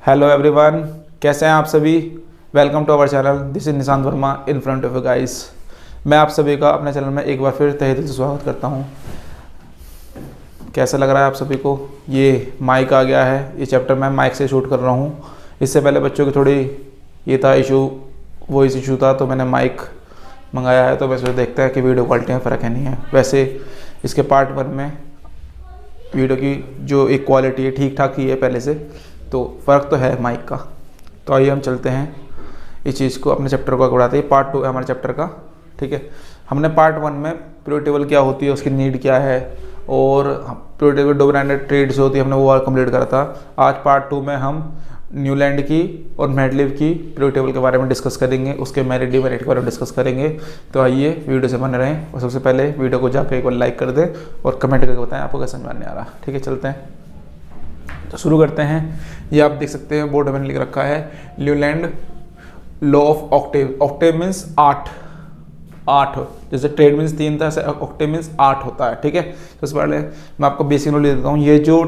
Hello everyone, कैसे हैं आप सभी। Welcome to our channel. This is Nishant Verma in front of you guys. मैं आप सभी का अपने चैनल में एक बार फिर तहे दिल से स्वागत करता हूं। कैसा लग रहा है आप सभी को। ये माइक आ गया है, ये चैप्टर मैं माइक से शूट कर रहा हूं। इससे पहले बच्चों की थोड़ी ये था इशू, वॉइस इशू था, तो मैंने माइक मंगाया है। तो वैसे देखते हैं कि वीडियो क्वालिटी में फ़र्क है नहीं है। वैसे इसके पार्ट 1 में वीडियो की जो एक क्वालिटी है ठीक ठाक ही है पहले से, तो फ़र्क तो है माइक का। तो आइए हम चलते हैं इस चीज़ को, अपने चैप्टर को आगे बढ़ाते हैं। पार्ट 2 है हमारे चैप्टर का, ठीक है। हमने पार्ट 1 में पीरियड टेबल क्या होती है, उसकी नीड क्या है, और पीरियड टेबल डोमिनेंट ट्रेड्स होती है, हमने वो वाला कंप्लीट करा था। आज पार्ट 2 में हम न्यूलैंड की और मैडलिव की पीरियड टेबल के बारे में डिस्कस करेंगे, उसके मेरिट डिमेरिट के बारे में डिस्कस करेंगे। तो आइए वीडियो से बने रहें, और सबसे पहले वीडियो को जाकर एक बार लाइक कर दें और कमेंट करके बताएं आपको कैसा समझ में आ रहा। ठीक है, चलते हैं, तो शुरू करते हैं। ये आप देख सकते हैं बोर्ड में लिख रखा है Newland law of octave. Octave means 8, जैसे ट्रेड मीन्स 3 था, ऐसे ऑक्टेव मीन्स 8 होता है। ठीक है, तो सबसे पहले मैं आपको बेसिक नॉलेज देता हूँ। ये जो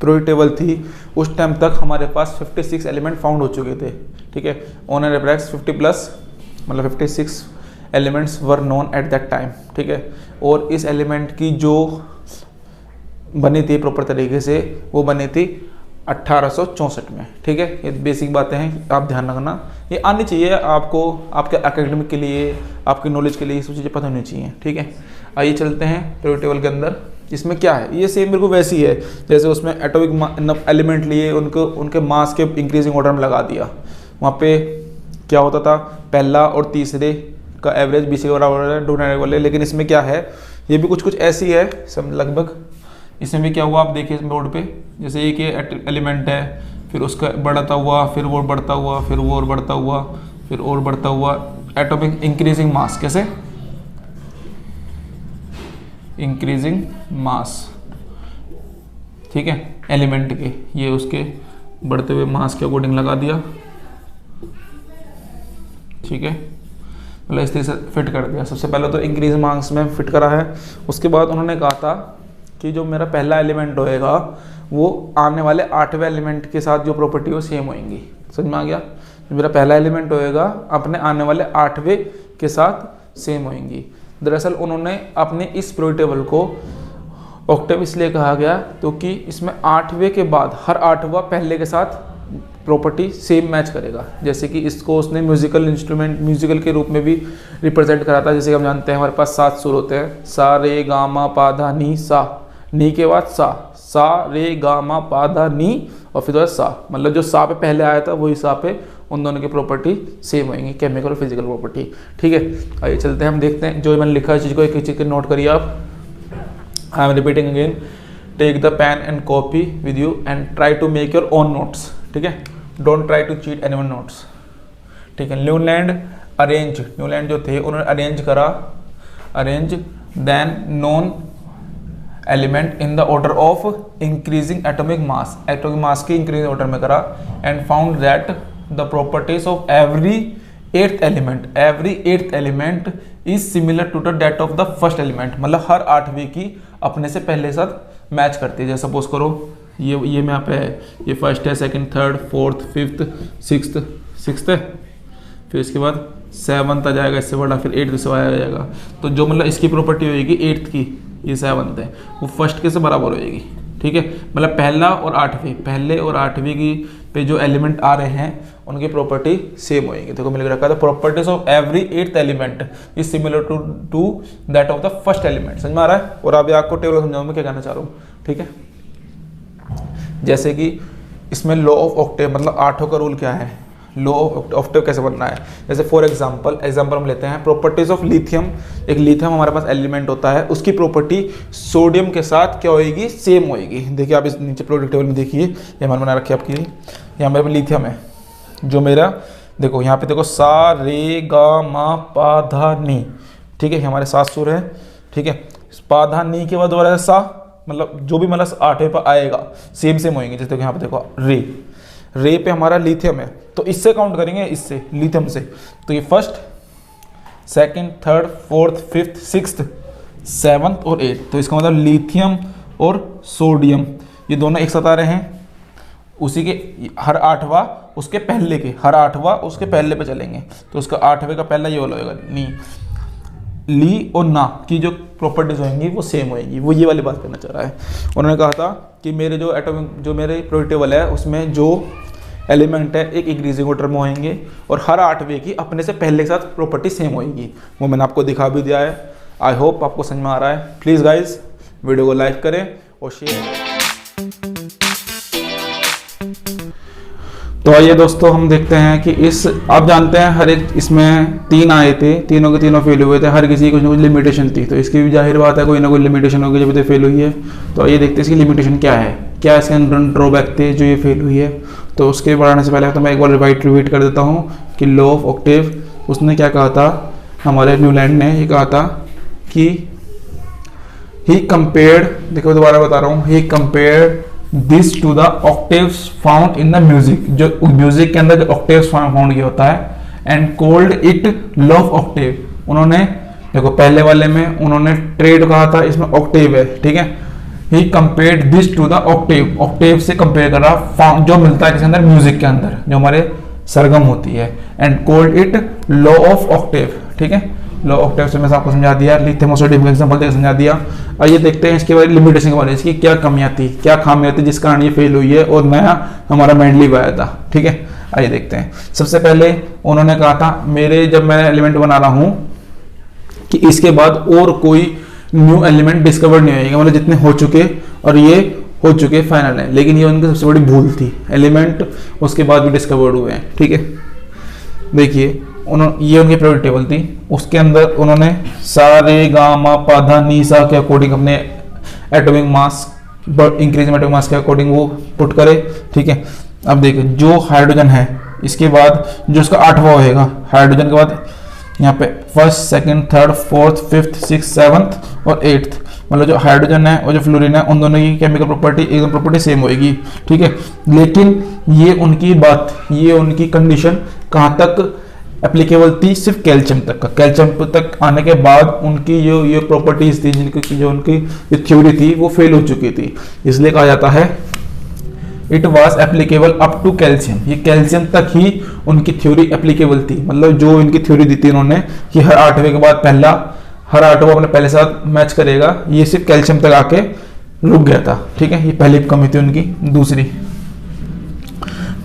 पीरियड टेबल थी उस टाइम तक हमारे पास 56 एलिमेंट फाउंड हो चुके थे। ठीक है, ऑन एन एवरेज 50 प्लस, मतलब 56 elements were known at that time. ठीक है, और इस एलिमेंट की जो बनी थी प्रॉपर तरीके से, वो बनी थी 1864 में। ठीक है, ये बेसिक बातें हैं, आप ध्यान रखना, ये आनी चाहिए आपको, आपके एकेडमिक के लिए, आपकी नॉलेज के लिए ये सब चीज़ें पता होनी चाहिए। ठीक है, आइए चलते हैं पीरियड टेबल के अंदर। इसमें क्या है, ये सेम मेरे को वैसी है जैसे उसमें एटॉमिक एलिमेंट लिए, उनके मास के इंक्रीजिंग ऑर्डर में लगा दिया। वहाँ पे क्या होता था, पहला और तीसरे का एवरेज 20 के बराबर है, 2 वाले। लेकिन इसमें क्या है, ये भी कुछ ऐसी है सब लगभग। इसमें भी क्या हुआ, आप देखिए इस बोर्ड पे, जैसे एक ये एलिमेंट है, फिर उसका बढ़ता हुआ, फिर वो बढ़ता हुआ, फिर वो और बढ़ता हुआ, फिर और बढ़ता हुआ, एटॉमिक इंक्रीजिंग मास। कैसे इंक्रीजिंग मास, ठीक है, एलिमेंट के, ये उसके बढ़ते हुए मास के अकॉर्डिंग लगा दिया। ठीक है, मतलब इस तरह से फिट कर दिया। सबसे पहले तो इंक्रीज मास में फिट करा है। उसके बाद उन्होंने कहा था कि जो मेरा पहला एलिमेंट होएगा वो आने वाले 8वें एलिमेंट के साथ जो प्रॉपर्टी हो सेम होएंगी। समझ में आ गया, जो मेरा पहला एलिमेंट होएगा अपने आने वाले 8वें के साथ सेम होएंगी। दरअसल उन्होंने अपने इस पीरियड टेबल को ऑक्टेव इसलिए कहा गया क्योंकि इसमें 8वें के बाद हर 8वां पहले के साथ प्रॉपर्टी सेम मैच करेगा। जैसे कि इसको उसने म्यूजिकल इंस्ट्रूमेंट, म्यूजिकल के रूप में भी रिप्रेजेंट करा था। जैसे हम जानते हैं हमारे पास 7 सुर होते हैं, सा रे गा मा पा धा नी सा, नी के बाद सा रे गा मा पा धा नी, और फिर सा, मतलब जो सा पे पहले आया था वही सा पे उन दोनों की प्रॉपर्टी सेम होंगी, केमिकल और फिजिकल प्रॉपर्टी। ठीक है, आइए चलते हैं, हम देखते हैं जो मैंने लिखा है चीज़ को, एक चीज़ को नोट करिए आप। I am repeating again, take the pen and copy with you and try to make your own notes. ठीक है, don't try to cheat anyone notes. ठीक है, न्यूलैंड जो थे उन्होंने arrange then known element in the order of increasing atomic mass की increasing order में करा, and found that the properties of every eighth element is similar to the date of the first element. मतलब हर 8वीं की अपने से पहले साथ मैच करती है। जैसे सपोज करो ये में यहाँ पे है, ये फर्स्ट है, second, third, fourth, fifth, sixth है, फिर इसके बाद 7th आ जाएगा, इससे बड़ा, फिर 8th से आ जाएगा। तो जो मतलब इसकी प्रॉपर्टी होगी 8th की, ये 7th है, वो फर्स्ट के से बराबर होएगी। ठीक है, मतलब पहले और 8वीं की पे जो एलिमेंट आ रहे हैं उनकी प्रॉपर्टी सेम होएगी। देखो मिल रखा था, properties of every 8th element is similar to that of the first element. समझ में आ रहा है। और अभी आपको टेबल समझाऊं मैं क्या कहना चाह रहा हूँ। ठीक है, जैसे कि इसमें लॉ ऑफ ऑक्टेव, मतलब 8 का रूल क्या है, लॉ ऑफ ऑक्टेव कैसे बनना है। जैसे फॉर एग्जांपल हम लेते हैं प्रॉपर्टीज ऑफ लिथियम। एक लिथियम हमारे पास एलिमेंट होता है, उसकी प्रॉपर्टी सोडियम के साथ क्या होएगी, सेम होएगी। देखिए आप इस नीचे प्रोडक्ट टेबल में देखिए, ये हमारे बना रखी है आपकी, यहाँ मेरे पास लिथियम है, जो मेरा देखो यहाँ पे देखो सा रे गा मा पा धा नी। ठीक है, हमारे 7 सुर है। ठीक है, पा धा नी के बाद दोबारा सा, मतलब जो भी मतलब 8वें पर आएगा सेम होएंगे। जैसे यहाँ पे देखो रे पे हमारा लिथियम है, तो इससे काउंट करेंगे, इससे लिथियम से। तो ये first, second, third, fourth, fifth, sixth, 7th और 8th। तो इसका मतलब लिथियम और सोडियम ये दोनों एक साथ आ रहे हैं। उसी के हर 8वां उसके पहले के, हर 8वां उसके पहले पे चलेंगे। तो उसका 8वें का पहला ये वाला होगा नी। ली और ना की जो प्रॉपर्टीज होंगी वो सेम होएगी, वो ये वाली बात करना चाह रहा है। उन्होंने कहा था कि मेरे जो एटॉमिक, जो मेरे पीरियोडिक टेबल है उसमें जो एलिमेंट है एक इंक्रीजिंग ऑर्डर में होंगे और हर 8वें की अपने से पहले के साथ प्रॉपर्टी सेम होएगी। वो मैंने आपको दिखा भी दिया है। आई होप आपको समझ में आ रहा है। प्लीज़ गाइज वीडियो को लाइक करें और शेयर। तो आइए दोस्तों हम देखते हैं कि इस, आप जानते हैं हर एक इसमें 3 आए थे, तीनों के तीनों फेल हुए थे, हर किसी की कुछ ना कुछ लिमिटेशन थी। तो इसकी भी जाहिर बात है कोई ना कोई लिमिटेशन होगी जब ये फेल हुई है। तो आइए देखते हैं इसकी लिमिटेशन क्या है, क्या इसके अंदर ड्रॉबैक थे जो ये फेल हुई है। तो उसके बढ़ाने से पहले तो मैं एक बार रिपीट कर देता हूँ कि लॉ ऑफ ऑक्टेव उसने क्या कहा था, हमारे न्यूलैंड ने ये कहा था कि ही कंपेयर्ड, देखो दोबारा बता रहा हूँ, he compared this to the octaves found in the music, जो म्यूजिक के अंदर जो ऑक्टेव्स फाउंड किया होता है, and called it law of octave. उन्होंने देखो पहले वाले में उन्होंने ट्रेड कहा था, इसमें ऑक्टेव है, ठीक है। He compared this to the octave, octave से कंपेयर करा जो मिलता है किसके अंदर, म्यूजिक के अंदर जो हमारे सरगम होती है, and called it law of Octave, ठीक है। लॉ ऑक्टेव से मैं आपको समझा दिया, लिथियम एग्जांपल देकर समझा दिया। आइए देखते हैं इसके बारे में, लिमिटेशन के बारे में, इसकी क्या कमियां थी, क्या खामियां थी जिस कारण ये फेल हुई है और नया हमारा मेंडलीव आया था, ठीक है। आइए देखते हैं। सबसे पहले उन्होंने कहा था मेरे जब मैं एलिमेंट बना रहा हूं कि इसके बाद और कोई न्यू एलिमेंट डिस्कवर नहीं होएगा, मतलब जितने हो चुके और ये हो चुके फाइनल है। लेकिन ये उनकी सबसे बड़ी भूल थी, एलिमेंट उसके बाद भी डिस्कवर्ड हुए हैं, ठीक है। देखिए ये उनकी पीरियोडिक टेबल थी, उसके अंदर उन्होंने सारे गामा पाधा नीसा के अकॉर्डिंग अपने एटॉमिक मास, इंक्रीजिंग एटॉमिक मास के अकॉर्डिंग वो पुट करे, ठीक है। अब देखिए जो हाइड्रोजन है इसके बाद जो उसका 8वां होएगा, हाइड्रोजन के बाद यहाँ पे 1st, 2nd, 3rd, 4th, 5th, 6th, 7th और 8th, मतलब जो हाइड्रोजन है और जो फ्लोरीन है उन दोनों की केमिकल प्रॉपर्टी एकदम प्रॉपर्टी सेम होएगी, ठीक है। लेकिन ये उनकी बात, ये उनकी कंडीशन कहाँ तक एप्लीकेबल थी, सिर्फ कैल्शियम तक का। कैल्शियम तक आने के बाद उनकी जो ये प्रॉपर्टीज थी, जिनकी जो उनकी थ्योरी थी वो फेल हो चुकी थी, इसलिए कहा जाता है it was applicable up to calcium. ये कैल्शियम तक ही उनकी थ्योरी एप्लीकेबल थी, मतलब जो इनकी थ्योरी दी थी उन्होंने कि हर 8वें के बाद पहला, हर 8वां अपने पहले साथ मैच करेगा, ये सिर्फ कैल्शियम तक आके रुक गया था, ठीक है। ये पहली कमी थी उनकी। दूसरी,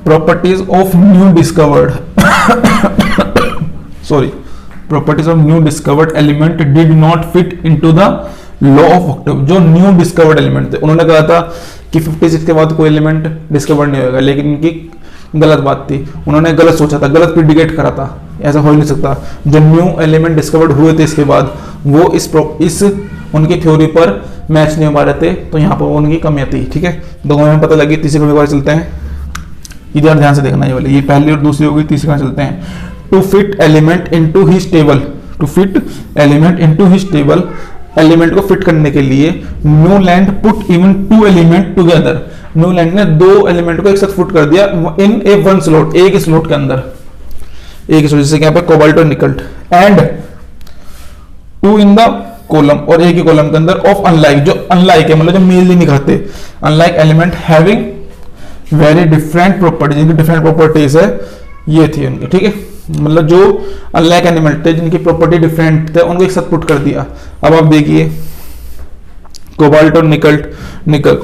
properties of new discovered properties of new discovered element did not fit into the law of octave। जो न्यू डिस्कवर्ड एलिमेंट थे, उन्होंने कहा था कि 56 के बाद कोई एलिमेंट डिस्कवर नहीं होगा, लेकिन इनकी गलत बात थी, उन्होंने गलत सोचा था, गलत प्रिडिकेट करा था, ऐसा हो ही नहीं सकता। जो न्यू एलिमेंट डिस्कवर्ड हुए थे इसके बाद वो इस उनकी थ्योरी पर मैच नहीं हो पा रहे थे, तो यहाँ पर उनकी कमियां थी, ठीक है। दो में पता लगी, तीसरी कमी बार चलते हैं, इधर ध्यान से देखना ये वाली, ये पहली और दूसरी होगी, तीसरी में चलते हैं। To fit element into his table, to fit element into his table, element को फिट करने के लिए Newland put even 2 element together. Newland ने 2 एलिमेंट को एक साथ पुट कर दिया इन ए 1 स्लॉट, एक ही स्लॉट के अंदर, एक ही स्लॉट, जैसे यहाँ पे कोबाल्ट और निकल, एंड 2 इन द कॉलम, और एक ही कॉलम के अंदर ऑफ अनलाइक, जो अनलाइक है मतलब जो मेल नहीं खाते, unlike element having very different properties, जिनकी डिफरेंट प्रॉपर्टीज है ये थी उनकी, ठीक है। मतलब जो अनलाइक एलिमेंट थे जिनकी प्रॉपर्टी डिफरेंट थे उनको एक साथ पुट कर दिया। अब आप देखिए कोबाल्ट और निकल,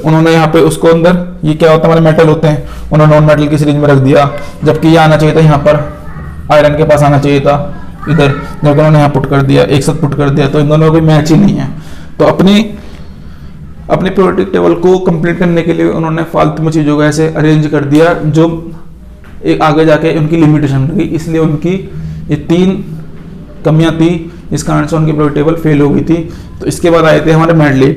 उन्होंने यहाँ पे उसको अंदर, ये क्या होता है हमारे मेटल होते हैं, उन्होंने नॉन मेटल की सीरीज में रख दिया, जबकि ये आना चाहिए था यहाँ पर, आयरन के पास आना चाहिए था इधर, जबकि उन्होंने यहाँ पुट कर दिया, एक साथ पुट कर दिया, तो इन दोनों में कोई मैच ही नहीं है। तो अपनी पीरियोडिक टेबल को कंप्लीट करने के लिए उन्होंने फालतू में चीज़ों को ऐसे अरेंज कर दिया जो एक आगे जाके उनकी लिमिटेशन लगी, इसलिए उनकी ये 3 कमियां थी, इस कारण से उनकी पीरियोडिक टेबल फेल हो गई थी। तो इसके बाद आए थे हमारे मेंडलीव।